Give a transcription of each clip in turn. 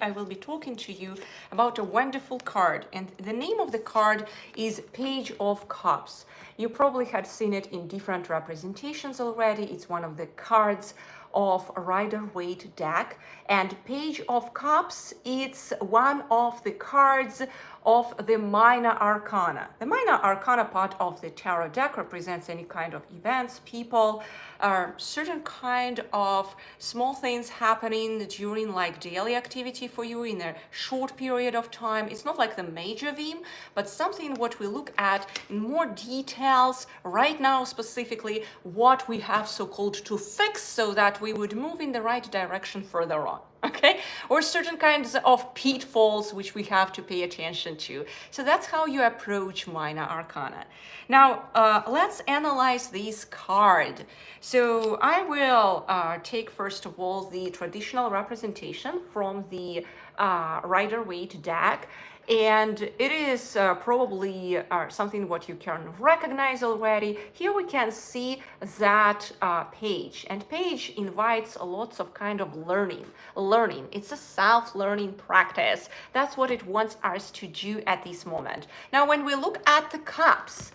I will be talking to you about a wonderful card. And the name of the card is Page of Cups. You probably had seen it in different representations already. It's one of the cards of Rider-Waite deck, and Page of Cups, it's one of the cards of the Minor Arcana. The Minor Arcana part of the tarot deck represents any kind of events, people, certain kind of small things happening during like daily activity for you in a short period of time. It's not like the major theme, but something what we look at in more details right now, specifically what we have so-called to fix so that we would move in the right direction further on. Okay, or certain kinds of pitfalls which we have to pay attention to. So that's how you approach Minor Arcana. Now, let's analyze this card. So I will take first of all the traditional representation from the Rider-Waite deck. And it is probably something what you can recognize already. Here we can see that page, and page invites lots of kind of learning. It's a self-learning practice. That's what it wants us to do at this moment. Now, when we look at the cups,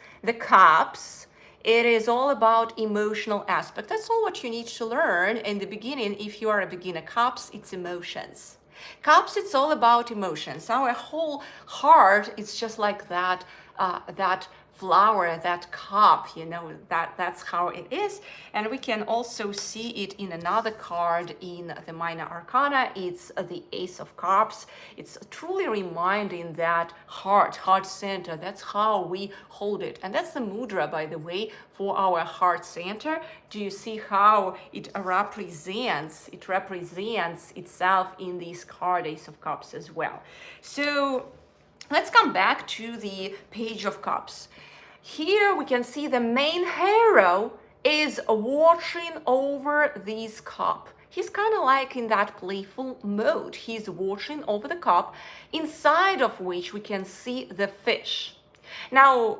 it is all about emotional aspect. That's all what you need to learn in the beginning. If you are a beginner, cups, it's emotions. Cups, it's all about emotions. Our whole heart is just like that, that flower, that cup, you know, that's how it is. And we can also see it in another card in the Minor Arcana. It's the Ace of Cups. It's truly reminding that heart center. That's how we hold it. And that's the mudra, by the way, for our heart center. Do you see how it represents itself in this card, Ace of Cups, as well? So let's come back to the Page of Cups. Here we can see the main hero is watching over this cup. He's kind of like in that playful mode. He's watching over the cup, inside of which we can see the fish. Now,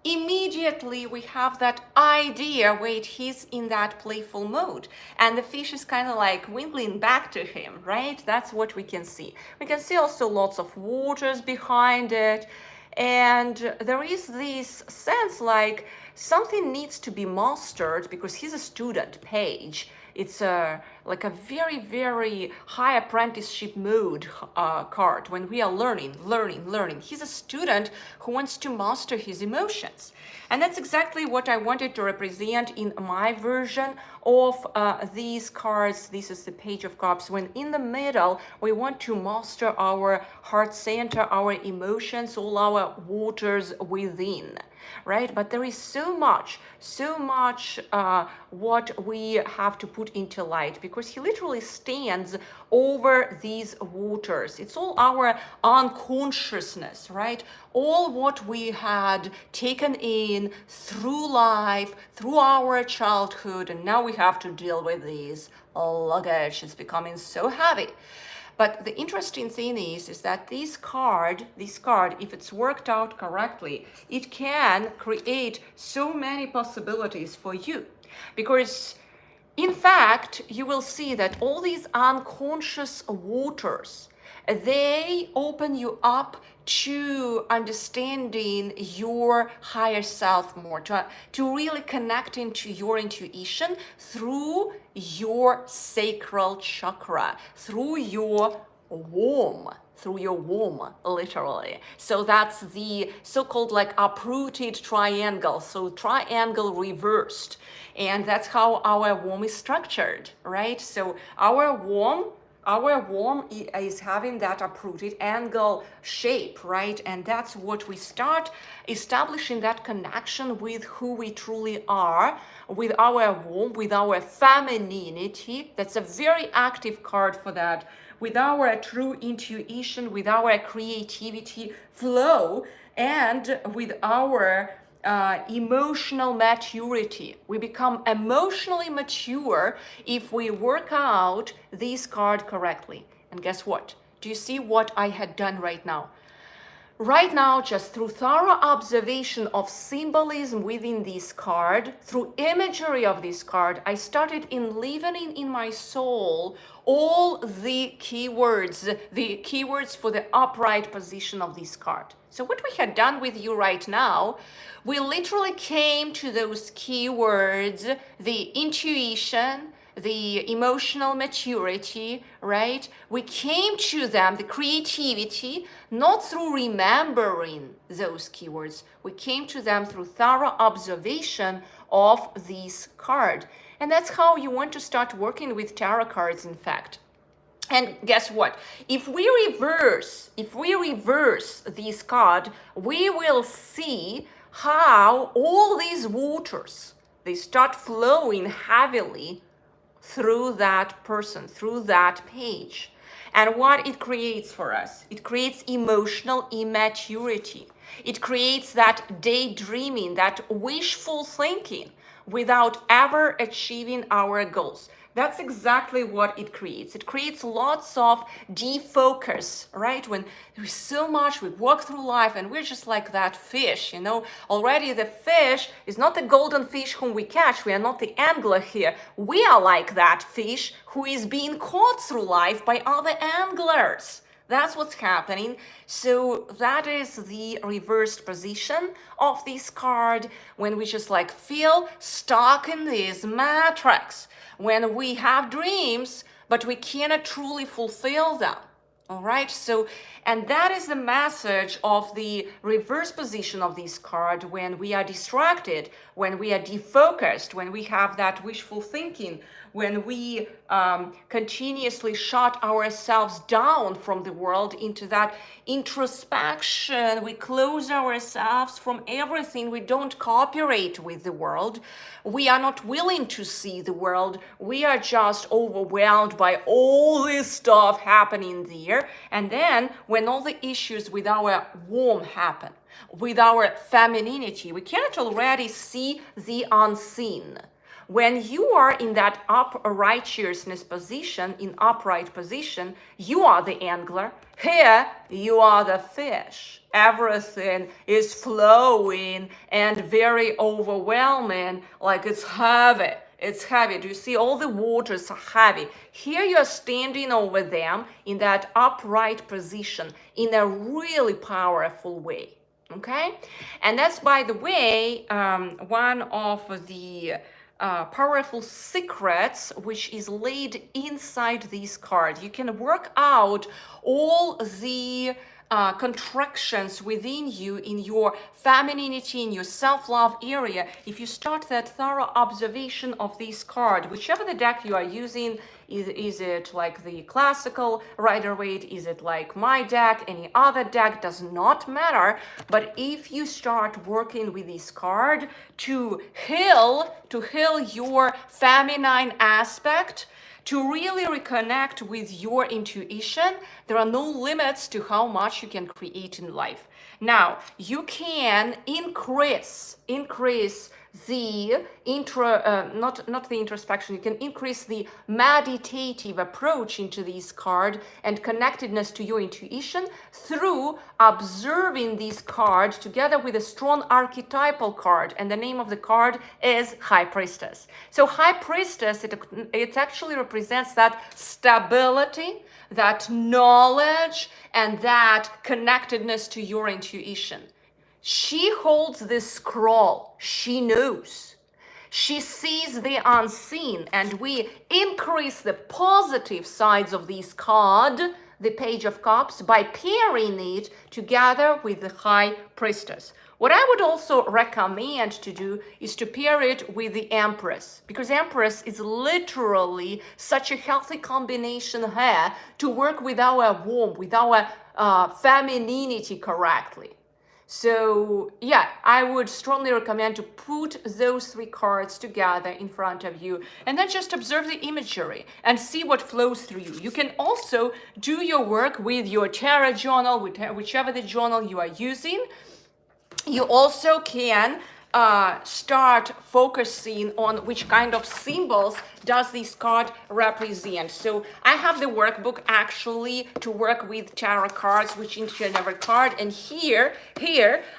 immediately we have that idea, wait, he's in that playful mode, and the fish is kind of like wiggling back to him, right? That's what we can see. We can see also lots of waters behind it, and there is this sense like something needs to be mastered because he's a student page. It's like a very, very high apprenticeship mode card when we are learning. He's a student who wants to master his emotions. And that's exactly what I wanted to represent in my version of these cards. This is the Page of Cups, when in the middle we want to master our heart center, our emotions, all our waters within, right? But there is so much what we have to put into light, because he literally stands over these waters. It's all our unconsciousness, right? All what we had taken in through life, through our childhood, and now we have to deal with these luggage. It's becoming so heavy. But the interesting thing is that this card, if it's worked out correctly, it can create so many possibilities for you. Because in fact, you will see that all these unconscious waters, they open you up to understanding your higher self more, to really connecting to your intuition through your sacral chakra, through your womb, literally. So that's the so-called like uprooted triangle, so triangle reversed. And that's how our womb is structured, right? So our womb is having that uprooted angle shape, right? And that's what we start establishing, that connection with who we truly are, with our womb, with our femininity. That's a very active card for that. With our true intuition, with our creativity flow, and with our emotional maturity. We become emotionally mature if we work out this card correctly. And guess what? Do you see what I had done right now? Right now, just through thorough observation of symbolism within this card, through imagery of this card, I started enlivening in my soul all the keywords for the upright position of this card. So what we had done with you right now, we literally came to those keywords, the intuition, the emotional maturity, right? We came to them, the creativity, not through remembering those keywords. We came to them through thorough observation of this card. And that's how you want to start working with tarot cards, in fact. And guess what? If we reverse this card, we will see how all these waters, they start flowing heavily through that person, through that page. And what it creates for us, it creates emotional immaturity. It creates that daydreaming, that wishful thinking without ever achieving our goals. That's exactly what it creates. It creates lots of defocus, right? When there's so much, we walk through life and we're just like that fish, you know. Already the fish is not the golden fish whom we catch. We are not the angler here. We are like that fish who is being caught through life by other anglers. That's what's happening. So that is the reversed position of this card when we just like feel stuck in this matrix. When we have dreams, but we cannot truly fulfill them. All right, so, and that is the message of the reverse position of this card when we are distracted, when we are defocused, when we have that wishful thinking, when we continuously shut ourselves down from the world into that introspection. We close ourselves from everything. We don't cooperate with the world. We are not willing to see the world. We are just overwhelmed by all this stuff happening there. And then when all the issues with our womb happen, with our femininity, we cannot already see the unseen. When you are in that uprighteousness position, in upright position, you are the angler. Here, you are the fish. Everything is flowing and very overwhelming, like it's heavy. It's heavy. Do you see all the waters are heavy? Here you're standing over them in that upright position in a really powerful way. Okay? And that's, by the way, one of the powerful secrets which is laid inside this card. You can work out all the contractions within you in your femininity, in your self-love area, if you start that thorough observation of this card, whichever the deck you are using, is it like the classical Rider-Waite, is it like my deck, any other deck, does not matter. But if you start working with this card to heal your feminine aspect, to really reconnect with your intuition, there are no limits to how much you can create in life. Now, you can increase the not the introspection, you can increase the meditative approach into this card and connectedness to your intuition through observing this card together with a strong archetypal card, and the name of the card is High Priestess. So High Priestess, it actually represents that stability, that knowledge, and that connectedness to your intuition. She holds this scroll. She knows. She sees the unseen, and we increase the positive sides of this card, the Page of Cups, by pairing it together with the High Priestess. What I would also recommend to do is to pair it with the Empress, because Empress is literally such a healthy combination here to work with our womb, with our femininity correctly. So yeah, I would strongly recommend to put those three cards together in front of you and then just observe the imagery and see what flows through you. You can also do your work with your tarot journal, whichever the journal you are using. You also can start focusing on which kind of symbols does this card represent. So I have the workbook actually to work with tarot cards, which each and every card, and here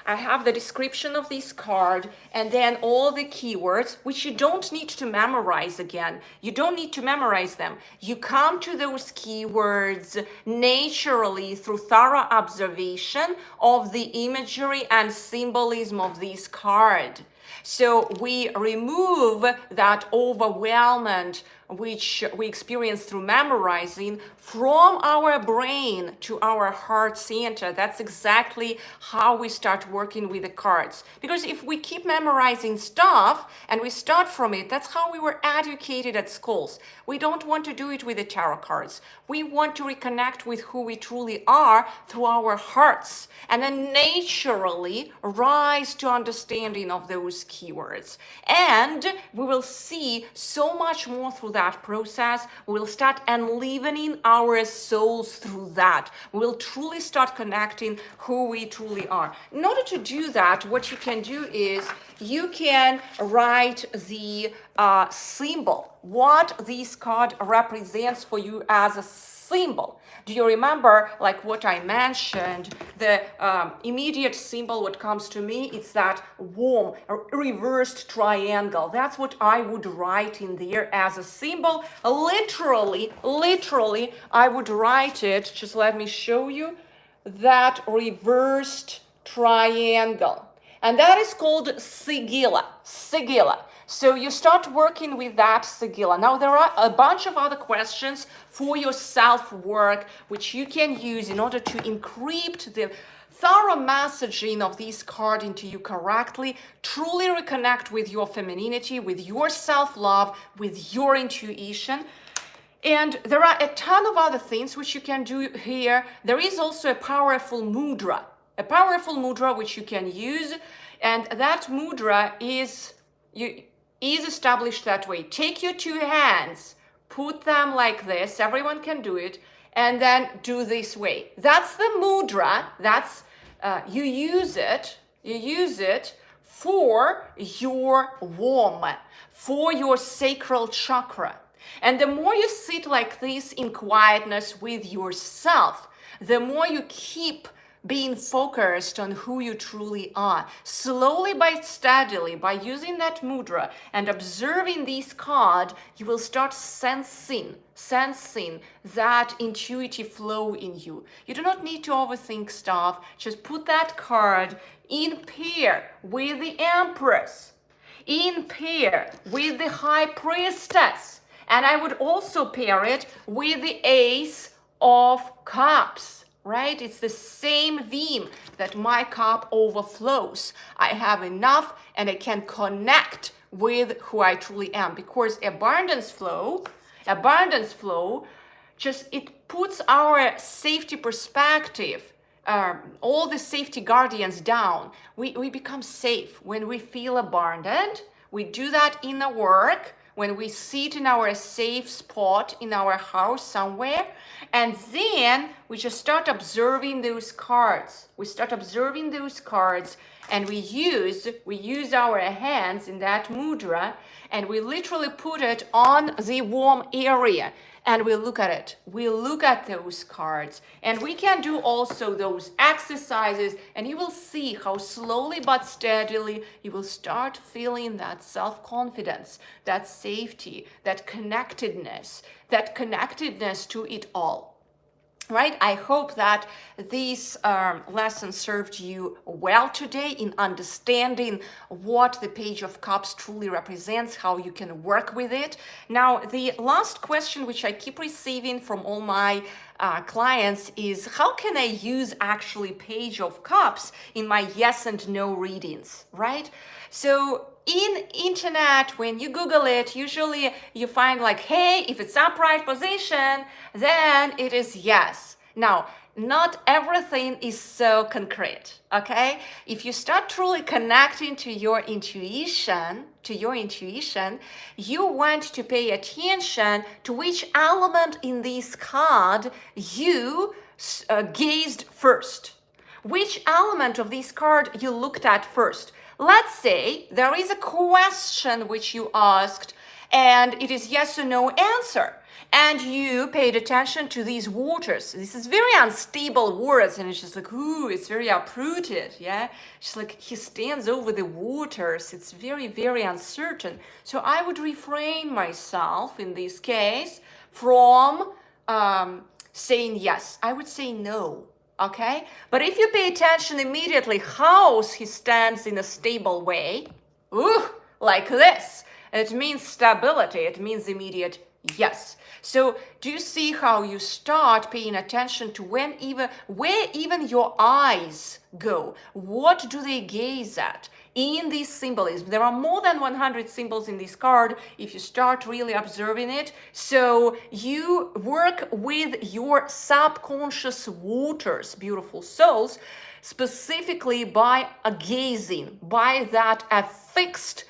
I have the description of this card and then all the keywords, which you don't need to memorize again. You don't need to memorize them. You come to those keywords naturally through thorough observation of the imagery and symbolism of this card. So we remove that overwhelmment which we experience through memorizing from our brain to our heart center. That's exactly how we start working with the cards. Because if we keep memorizing stuff and we start from it, that's how we were educated at schools. We don't want to do it with the tarot cards. We want to reconnect with who we truly are through our hearts and then naturally rise to understanding of those keywords. And we will see so much more through that process. We'll start enlivening our souls through that. We'll truly start connecting who we truly are. In order to do that, what you can do is you can write the symbol, what this card represents for you as a symbol. Do you remember, like what I mentioned, the immediate symbol what comes to me, it's that warm reversed triangle. That's what I would write in there as a symbol. Literally, I would write it, just let me show you, that reversed triangle. And that is called sigilla. So you start working with that sigilla. Now there are a bunch of other questions for your self-work which you can use in order to encrypt the thorough messaging of this card into you correctly, truly reconnect with your femininity, with your self-love, with your intuition. And there are a ton of other things which you can do here. There is also a powerful mudra which you can use, and that mudra is established that way. Take your two hands, put them like this, everyone can do it, and then do this way. That's the mudra. That's you use it for your womb, for your sacral chakra. And the more you sit like this in quietness with yourself, the more you keep being focused on who you truly are. Slowly but steadily, by using that mudra and observing this card, you will start sensing that intuitive flow in you. You do not need to overthink stuff. Just put that card in pair with the Empress, in pair with the High Priestess, and I would also pair it with the Ace of Cups. Right? It's the same theme that my cup overflows. I have enough and I can connect with who I truly am, because abundance flow, just it puts our safety perspective, all the safety guardians down. We become safe when we feel abundant. We do that in the work, when we sit in our safe spot in our house somewhere, and then we just start observing those cards. We start observing those cards, and we use our hands in that mudra, and we literally put it on the warm area, and we look at it. We look at those cards, and we can do also those exercises, and you will see how slowly but steadily you will start feeling that self-confidence, that safety, that connectedness to it all. Right? I hope that this lesson served you well today in understanding what the Page of Cups truly represents, how you can work with it. Now, the last question which I keep receiving from all my clients is, how can I use actually Page of Cups in my yes and no readings, right? So in internet, when you Google it, usually you find like, hey, if it's upright position, then it is yes. Now, not everything is so concrete, okay? If you start truly connecting to your intuition, you want to pay attention to which element in this card you gazed first. Which element of this card you looked at first? Let's say there is a question which you asked and it is yes or no answer. And you paid attention to these waters. This is very unstable words, and it's just like, ooh, it's very uprooted, yeah? Just like he stands over the waters. It's very, very uncertain. So I would refrain myself in this case from saying yes. I would say no, okay? But if you pay attention immediately how he stands in a stable way, ooh, like this, it means stability. It means immediate yes. So do you see how you start paying attention to where even your eyes go? What do they gaze at in this symbolism? There are more than 100 symbols in this card if you start really observing it. So you work with your subconscious waters, beautiful souls, specifically by gazing, by that a fixed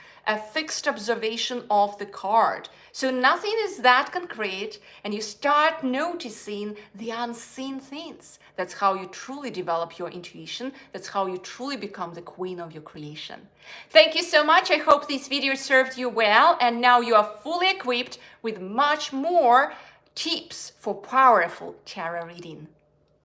observation of the card. So nothing is that concrete, and you start noticing the unseen things. That's how you truly develop your intuition. That's how you truly become the queen of your creation. Thank you so much. I hope this video served you well, and now you are fully equipped with much more tips for powerful tarot reading.